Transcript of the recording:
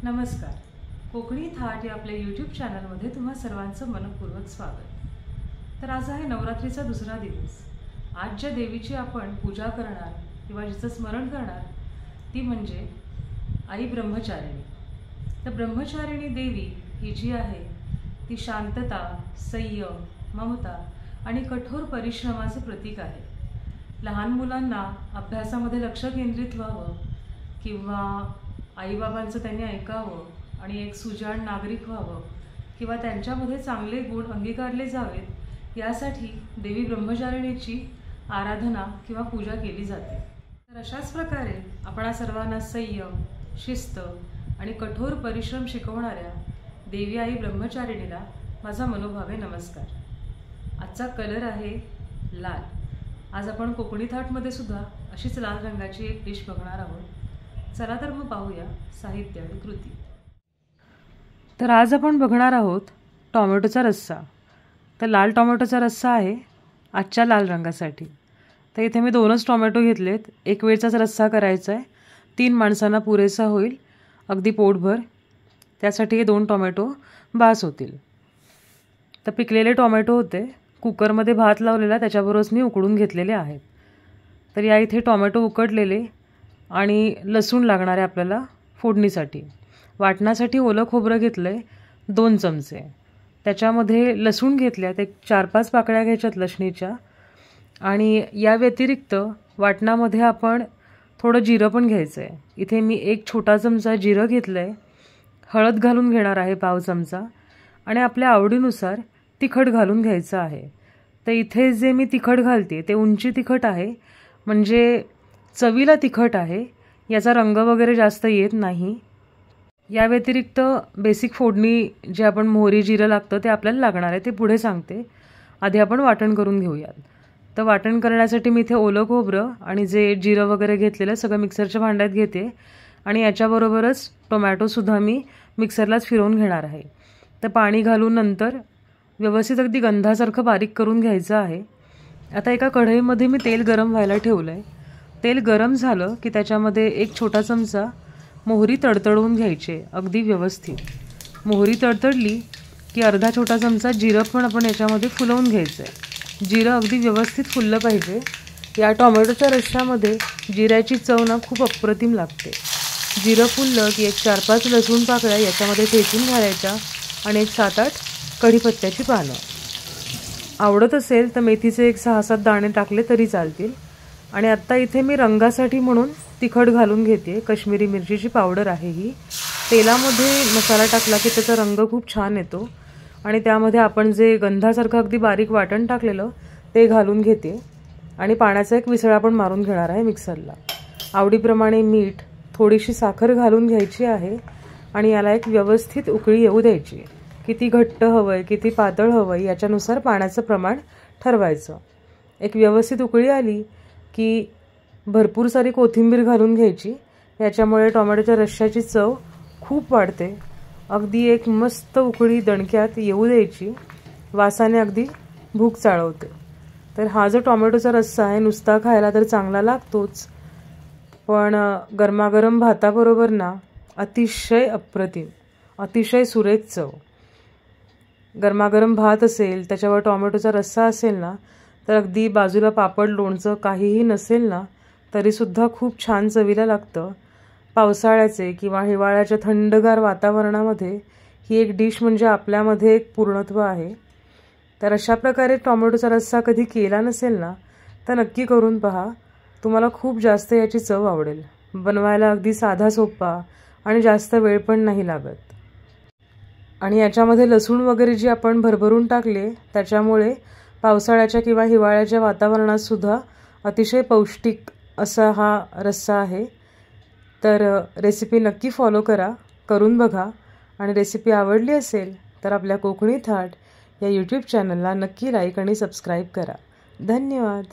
नमस्कार. कोकणी थाट या आपल्या यूट्यूब चॅनलमध्ये तुम्हा सर्वांचं मनपूर्वक स्वागत. तर आज आहे नवरात्रीचा दुसरा दिवस. आज ज्या देवीची आपण पूजा करणार किंवा जिचं स्मरण करणार ती म्हणजे आई ब्रह्मचारिणी. तर ब्रह्मचारिणी देवी ही जी आहे ती शांतता, संयम, ममता आणि कठोर परिश्रमाचे प्रतीक आहे. लहान मुलांना अभ्यासामध्ये लक्ष केंद्रित व्हावं किंवा आईबाबांचं त्यांनी ऐकावं आणि एक सुजाण नागरिक व्हावं किंवा त्यांच्यामध्ये चांगले गुण अंगीकारले जावेत यासाठी देवी ब्रह्मचारिणीची आराधना किंवा पूजा केली जाते. तर अशाच प्रकारे आपण सर्वांना संयम, शिस्त आणि कठोर परिश्रम शिकवणाऱ्या देवी आई ब्रह्मचारिणीला माझा मनोभावे नमस्कार. आजचा कलर आहे लाल. आज आपण कोकणी थाटमध्ये सुद्धा अशीच लाल रंगाची एक डिश बघणार आहोत. चला तर मग पाहूया साहित्य आणि कृती. तर आज आपण बघणार आहोत टोमॅटोचा रस्सा. तर लाल टोमॅटोचा रस्सा आहे आजच्या लाल रंगासाठी. तर इथे मी 2च टोमॅटो घेतलेत. एक वेळचाच रस्सा करायचा आहे. 3 माणसांना पुरेसा होईल, अगदी पोटभर. त्यासाठी हे 2 टोमॅटो बास होतील. तर पिकलेले टोमॅटो होते. कुकरमध्ये भात लावलेला त्याच्याबरोबरच मी उकडून घेतलेले आहेत. तर या इथे टोमॅटो उकडलेले आणि लसूण लागणार आहे आपल्याला फोडणीसाठी. वाटण्यासाठी ओलं खोबरं घेतलं आहे 2 चमचे. त्याच्यामध्ये लसूण घेतल्यात, एक 4-5 पाकळ्या घ्यायच्यात लसणीच्या. आणि या व्यतिरिक्त वाटणामध्ये आपण थोडं जिरं पण घ्यायचं आहे. इथे मी 1 छोटा चमचा जिरं घेतलं आहे. हळद घालून घेणार आहे 1/2 चमचा आणि आपल्या आवडीनुसार तिखट घालून घ्यायचं आहे. तर इथे जे मी तिखट घालते ते उंची तिखट आहे, म्हणजे चवीला तिखट आहे. याचा रंग वगैरे जास्त येत नाही. या व्यतिरिक्त बेसिक फोडणी जे आपण मोहरी जिरं लागतं ते आपल्याला लागणार आहे, ते पुढे सांगते. आधी आपण वाटण करून घेऊयात. तर वाटण करण्यासाठी मी इथे ओलं खोबरं आणि जे जिरं वगैरे घेतलेलं सगळं मिक्सरच्या भांड्यात घेते आणि याच्याबरोबरच टोमॅटोसुद्धा मी मिक्सरलाच फिरवून घेणार आहे. तर पाणी घालून नंतर व्यवस्थित अगदी गंधासारखं बारीक करून घ्यायचं आहे. आता एका कढईमध्ये मी तेल गरम व्हायला ठेवलं आहे. तेल गरम झालं की त्याच्यामध्ये 1 छोटा चमचा मोहरी तडतडवून घ्यायची अगदी व्यवस्थित. मोहरी तडतडली की अर्धा छोटा चमचा जिरं पण आपण याच्यामध्ये फुलवून घ्यायचं आहे. जिरं अगदी व्यवस्थित फुललं पाहिजे. या टोमॅटोच्या रश्श्यामध्ये जिऱ्याची चव ना खूप अप्रतिम लागते. जिरं फुललं की एक 4-5 लसूण पाकळ्या याच्यामध्ये ठेचून घालायच्या आणि एक 7-8 कढीपत्त्याची पानं. आवडत असेल तर मेथीचे एक 6-7 दाणे टाकले तरी चालतील. आणि आत्ता इथे मी रंगासाठी म्हणून तिखट घालून घेते. काश्मीरी मिरचीची पावडर आहे ही. तेलामध्ये मसाला टाकला की त्याचा रंग खूप छान येतो. आणि त्यामध्ये आपण जे गंधासारखं अगदी बारीक वाटण टाकलेलं ते घालून घेते आणि पाण्याचा एक विसळा पण मारून घेणार आहे मिक्सरला. आवडीप्रमाणे मीठ, थोडीशी साखर घालून घ्यायची आहे आणि याला एक व्यवस्थित उकळी येऊ द्यायची. किती घट्ट हवं आहे, किती पातळ हवं आहे याच्यानुसार पाण्याचं प्रमाण ठरवायचं. एक व्यवस्थित उकळी आली की भरपूर सारी कोथिंबीर घालून घ्यायची. याच्यामुळे टोमॅटोच्या रश्श्याची चव खूप वाढते. अगदी एक मस्त उकळी दणक्यात येऊ द्यायची. वासाने अगदी भूक चाळवते. तर हा जो टोमॅटोचा रस्सा आहे नुसता खायला तर चांगला लागतोच, पण गरमागरम भाताबरोबर ना अतिशय अप्रतिम, अतिशय सुरेख चव. गरमागरम भात असेल, त्याच्यावर टोमॅटोचा रस्सा असेल ना, तर अगदी बाजूला पापड, लोणचं काहीही नसेल ना तरीसुद्धा खूप छान चवीला लागतं. पावसाळ्याचे किंवा हिवाळ्याच्या थंडगार वातावरणामध्ये ही एक डिश म्हणजे आपल्यामध्ये एक पूर्णत्व आहे. तर अशा प्रकारे टोमॅटोचा रस्सा कधी केला नसेल ना तर नक्की करून पहा. तुम्हाला खूप जास्त याची चव आवडेल. बनवायला अगदी साधा सोपा आणि जास्त वेळ पण नाही लागत. आणि याच्यामध्ये लसूण वगैरे जे आपण भरभरून टाकले त्याच्यामुळे पावसाळ्याच्या किंवा हिवाळ्याच्या वातावरणात सुद्धा अतिशय पौष्टिक असा हा रस्सा आहे. तर रेसिपी नक्की फॉलो करा, करून बघा. आणि रेसिपी आवडली असेल तर आपल्या कोकणी थाट या यूट्यूब चॅनलला नक्की लाईक आणि सबस्क्राईब करा. धन्यवाद.